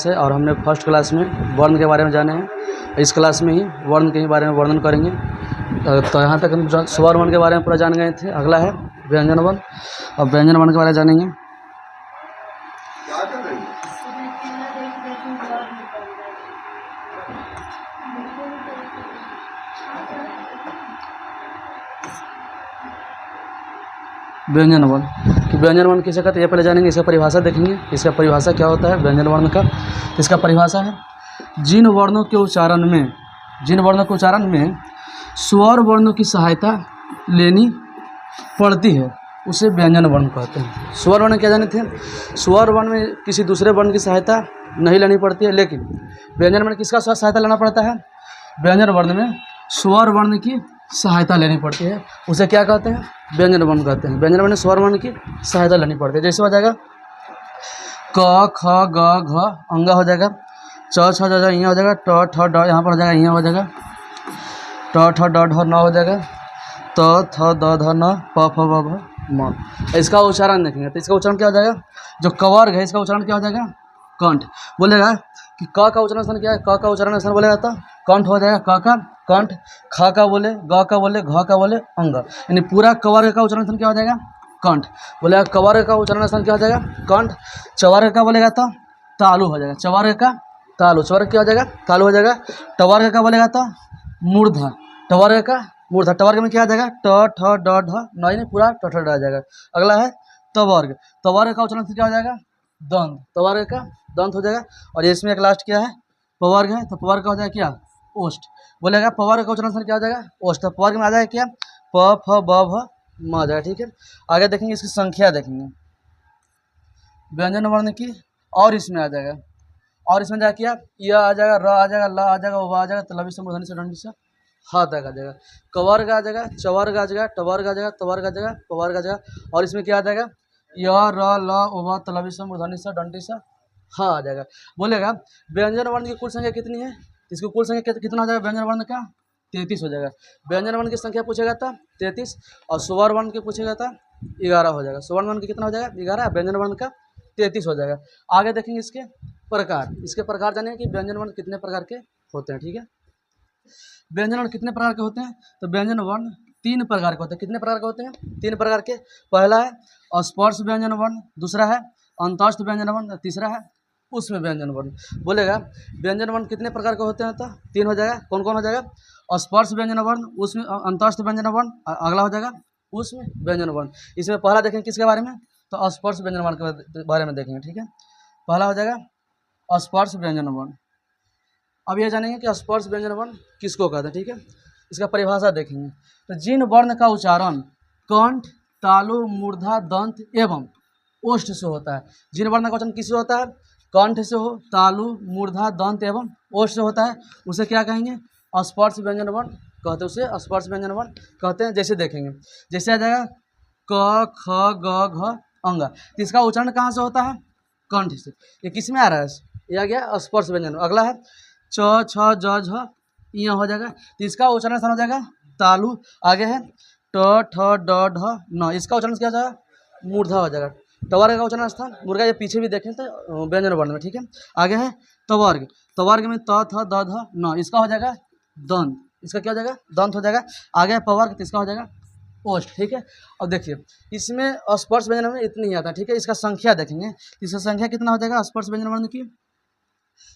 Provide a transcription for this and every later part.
Class है और हमने फर्स्ट क्लास में वर्ण के बारे में जाने हैं। इस क्लास में ही वर्ण के बारे में वर्णन करेंगे। तो यहाँ तक हम स्वर वर्ण के बारे में पूरा जान गए थे। अगला है व्यंजन वर्ण। अब व्यंजन वर्ण के बारे में जानेंगे। व्यंजन वर्ण कि व्यंजन वर्ण किसे कहते हैं ये पहले जानेंगे। इसका परिभाषा देखेंगे। इसका परिभाषा क्या होता है व्यंजन वर्ण का। इसका परिभाषा है जिन वर्णों के उच्चारण में स्वर वर्णों की सहायता लेनी पड़ती है उसे व्यंजन वर्ण कहते हैं। स्वर वर्ण क्या जाने थे, स्वर वर्ण में किसी दूसरे वर्ण की सहायता नहीं लेनी पड़ती है, लेकिन व्यंजन वर्ण किसका सहायता लेना पड़ता है, व्यंजन वर्ण में स्वर वर्ण की सहायता लेनी पड़ती है, उसे क्या कहते हैं, व्यंजन वर्ण कहते हैं। व्यंजन वर्ण में स्वर वर्ण की सहायता लेनी पड़ती है। जैसे हो जाएगा क ख ग घ अंगा हो जाएगा, च छ ज यहाँ हो जाएगा, ट ठ ड यहाँ पर हो जाएगा, यहाँ हो जाएगा, ट ठ ड ढ न हो जाएगा, त थ द ध न प फ ब भ म। इसका उच्चारण देखेंगे तो इसका उच्चारण क्या हो जाएगा, जो कवर्ग है इसका उच्चारण क्या हो जाएगा, कंठ। बोलेगा कि क का उच्चारण स्थान क्या है, क का उच्चारण स्थान बोलेगा तो कंठ हो जाएगा, क का कंठ, ख का बोले, ग का बोले, घ का बोले अंग, यानी पूरा कवर्ग का उच्चारण स्थान क्या हो जाएगा, कंठ। बोलेगा कवर्ग का उच्चारण स्थान क्या हो जाएगा, कंठ। चवर्ग का बोलेगा तो तालु हो जाएगा, चवर्ग का तालु, चवर्ग क्या हो जाएगा, तालु हो जाएगा। टवर्ग का बोलेगा तो मूर्धा, टवर्ग का मूर्धा, टवर्ग में क्या आ जाएगा, ट ठ ड ढ नहीं पूरा ट ठ ड आ जाएगा। अगला है तवर्ग, तवर्ग का उच्चारण क्या हो जाएगा, दंत, तवर्ग का दंत हो जाएगा। और इसमें एक लास्ट क्या है, पवर्ग है, तो पवर्ग का हो जाएगा क्या, ओष्ठ। बोलेगा पवर्ग का उच्चारण क्या हो जाएगा, ओष्ठ। तो पवर्ग में आ जाएगा क्या, प फ ब भ म आ जाएगा। ठीक है, आगे देखेंगे इसकी संख्या देखेंगे व्यंजन वर्ण की, और इसमें आ जाएगा, और इसमें जाएगा क्या, य आ जाएगा, र आ जाएगा, ल आ जाएगा, व आ जाएगा, तलवी से मूर्धनी से दंडी से हा तक आ जाएगा। कवर्ग आ जाएगा, चवर्ग आ जाएगा, टवर्ग आ जाएगा, तवर्ग आ जाएगा, पवर्ग आ जाएगा। और इसमें क्या आ जाएगा, य र ल व तलवी से मूर्धनी से दंडी से हा आ जाएगा। बोलेगा व्यंजन वर्ण की कुल संख्या कितनी है, इसकी कुल संख्या कितना हो जाएगा व्यंजन वर्ण का, 33 हो जाएगा। व्यंजन वर्ण की संख्या पूछेगा था 33, और स्वर वर्ण की पूछेगा था 11 हो जाएगा। स्वर वर्ण की कितना हो जाएगा 11, व्यंजन वर्ण का 33 हो जाएगा। आगे देखेंगे इसके प्रकार, इसके प्रकार जानेंगे कि व्यंजन वर्ण कितने प्रकार के होते हैं। ठीक है, व्यंजन वर्ण कितने प्रकार के होते हैं, तो व्यंजन वर्ण 3 प्रकार के होते हैं। कितने प्रकार के होते हैं, 3 प्रकार के। पहला है स्पर्श व्यंजन वर्ण, दूसरा है अंतस्थ व्यंजन वर्ण, तीसरा है उष्म व्यंजन वर्ण। बोलेगा व्यंजन वर्ण कितने प्रकार के होते हैं, तो 3 हो जाएगा। कौन कौन हो जाएगा, स्पर्श व्यंजन वर्ण, उष्म अंतस्थ व्यंजन वर्ण, अगला हो जाएगा उष्म व्यंजन वर्ण। इसमें पहला देखेंगे किसके बारे में, तो स्पर्श व्यंजन वर्ण के बारे में देखेंगे। ठीक है, पहला हो जाएगा स्पर्श व्यंजन वर्ण। अब यह जानेंगे कि स्पर्श व्यंजन वर्ण किसको कहते हैं। ठीक है, इसका परिभाषा देखेंगे तो जिन वर्ण का उच्चारण कंठ, तालु, मूर्धा, दंत एवं ओष्ठ से होता है। जिन वर्ण का उच्चारण किससे होता है, कंठ से हो, तालु, मूर्धा, दंत एवं ओष्ठ से होता है, उसे क्या कहेंगे, स्पर्श व्यंजन वर्ण कहते हैं, उसे स्पर्श व्यंजन वर्ण कहते हैं। जैसे देखेंगे, जैसे आ जाएगा क ख ग घ अंग, तो इसका उच्चारण कहाँ से होता है, कंठ से। ये किस में आ रहा है, ये आ गया स्पर्श व्यंजन। अगला है च छ ज झ यहाँ हो जाएगा, तो इसका उच्चारण स्थान हो जाएगा तालु। आगे है ट ठ ड ढ न, इसका उच्चारण क्या हो जाएगा, मूर्धा हो जाएगा। तवर्ग का उच्चारण स्थान मुर्गा, ये पीछे भी देखें तो व्यंजन वर्ण में। ठीक है, आगे है तवर्ग, तवर्ग में त थ द ध न, इसका हो जाएगा दंत, इसका क्या हो जाएगा, दंत हो जाएगा। आगे है पवर्ग, तो इसका हो जाएगा ओष्ठ। ठीक है, अब देखिए इसमें स्पर्श व्यंजन में इतनी ही आता है। ठीक है, इसका संख्या देखेंगे, इसका संख्या कितना हो जाएगा स्पर्श व्यंजन वर्ण की,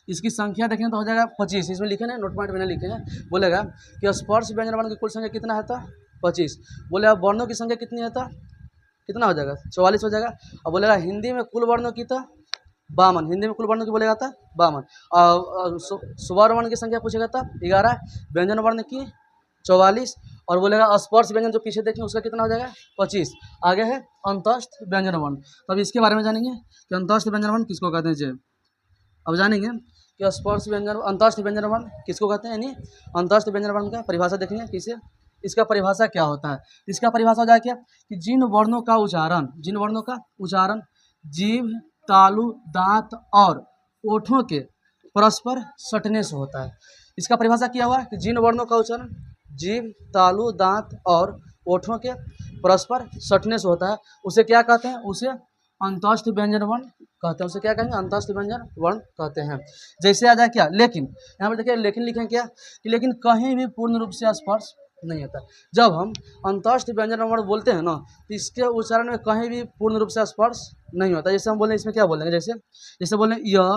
इसकी संख्या देखेंगे तो हो जाएगा 25। इसमें लिखे ना, नोट पॉइंट मैंने लिखे हैं। बोलेगा कि स्पर्श व्यंजन वर्ण की कुल संख्या कितना है, तो 25। बोले अब वर्णों की संख्या कितनी है, तो कितना हो जाएगा, 44 हो जाएगा। और बोलेगा हिंदी में कुल वर्णों की तो 52, हिंदी में कुल वर्णों की बोलेगा था 52। और स्वर वर्ण की संख्या पूछेगा था 11, व्यंजन वर्ण की 44, और बोलेगा स्पर्श व्यंजन जो पीछे देखें उसका कितना हो जाएगा 25। आगे है अंतस्थ व्यंजन वर्ण। तो अब इसके बारे में जानेंगे कि अंतस्थ व्यंजन वर्ण किसको कहते हैं। अब जानेंगे कि स्पर्श व्यंजन अंतस्थ व्यंजन वर्ण किसको कहते हैं, यानी अंतस्थ व्यंजन वर्ण का परिभाषा देखेंगे किसे, इसका परिभाषा क्या होता है। इसका परिभाषा हो जाए क्या, कि जिन वर्णों का उच्चारण जीभ, तालु, दांत और ओठों के परस्पर सटने से होता है। इसका परिभाषा क्या हुआ कि जिन वर्णों का उच्चारण जीभ, तालु, दांत और ओठों के परस्पर सटने से होता है, उसे क्या कहते हैं, उसे अंतस्थ व्यंजन वर्ण कहते हैं। उसे क्या कहेंगे? अंतस्थ व्यंजन वर्ण कहते हैं। जैसे आ जाए क्या? लेकिन। यहाँ पर देखिए लेकिन लिखे क्या कि लेकिन कहीं भी पूर्ण रूप से स्पर्श नहीं होता। जब हम अंतस्थ व्यंजन वर्ण बोलते हैं ना, तो इसके उच्चारण में कहीं भी पूर्ण रूप से स्पर्श नहीं होता। जैसे हम बोले इसमें क्या बोलेंगे? जैसे बोले य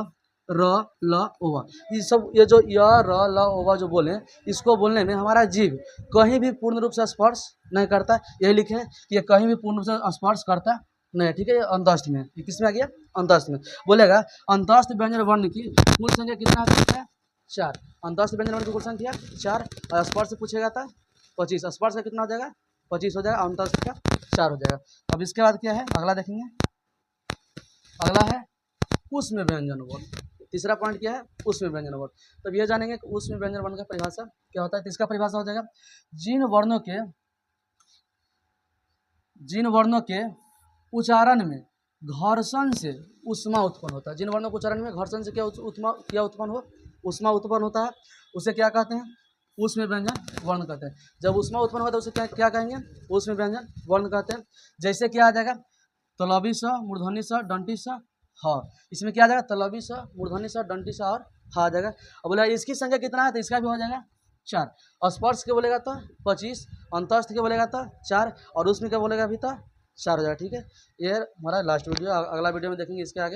र ल ओवा, ये सब ये जो य र ल ओवा जो बोले, इसको बोलने में हमारा जीव कहीं भी पूर्ण रूप से स्पर्श नहीं करता। यही लिखे हैं कि ये कहीं भी पूर्ण रूप से स्पर्श करता नहीं। ठीक है, ये अंतस्थ में, ये किस में आ गया? अंतस्थ में। बोलेगा अंतस्थ व्यंजन वर्ण की कुल संख्या कितना है? 4। अंतस्थ व्यंजन वर्ण की कुल संख्या 4। और स्पर्श से पूछेगा था 25। स्पर्श का कितना हो जाएगा? 25 हो जाएगा। अंतस्थ का 4 हो जाएगा। अब इसके बाद क्या है? अगला देखेंगे। अगला है उसमें व्यंजन वर्ण। तीसरा पॉइंट क्या है? उसमें व्यंजन वर्ण। तब ये जानेंगे कि उसमें व्यंजन वर्ण का परिभाषा क्या होता है। तो इसका परिभाषा हो जाएगा जिन वर्णों के उच्चारण में घर्षण से ऊष्मा उत्पन्न होता है। जिन वर्णों के उच्चारण में घर्षण से क्या उत्पन्न हो? ऊष्मा उत्पन्न होता है, उसे क्या कहते हैं? उसमें व्यंजन वर्ण कहते हैं। जब ऊष्मा उत्पन्न होता है उसे क्या कहेंगे? उसमें व्यंजन वर्ण कहते हैं। जैसे क्या आ जाएगा? तलबी स, मूर्धनी स, डंटी स, ह। इसमें क्या आ जाएगा? तलबी स, मूर्धनी स, डंटी स और ह आ जाएगा। अब बोला इसकी संख्या कितना है? तो इसका भी हो जाएगा 4। स्पर्श के बोलेगा तो 25, अंतस्थ के बोलेगा तो 4, और उसमें क्या बोलेगा भी तो 4 हो जाएगा। ठीक है, ये हमारा लास्ट वीडियो। अगला वीडियो में देखेंगे इसके आगे।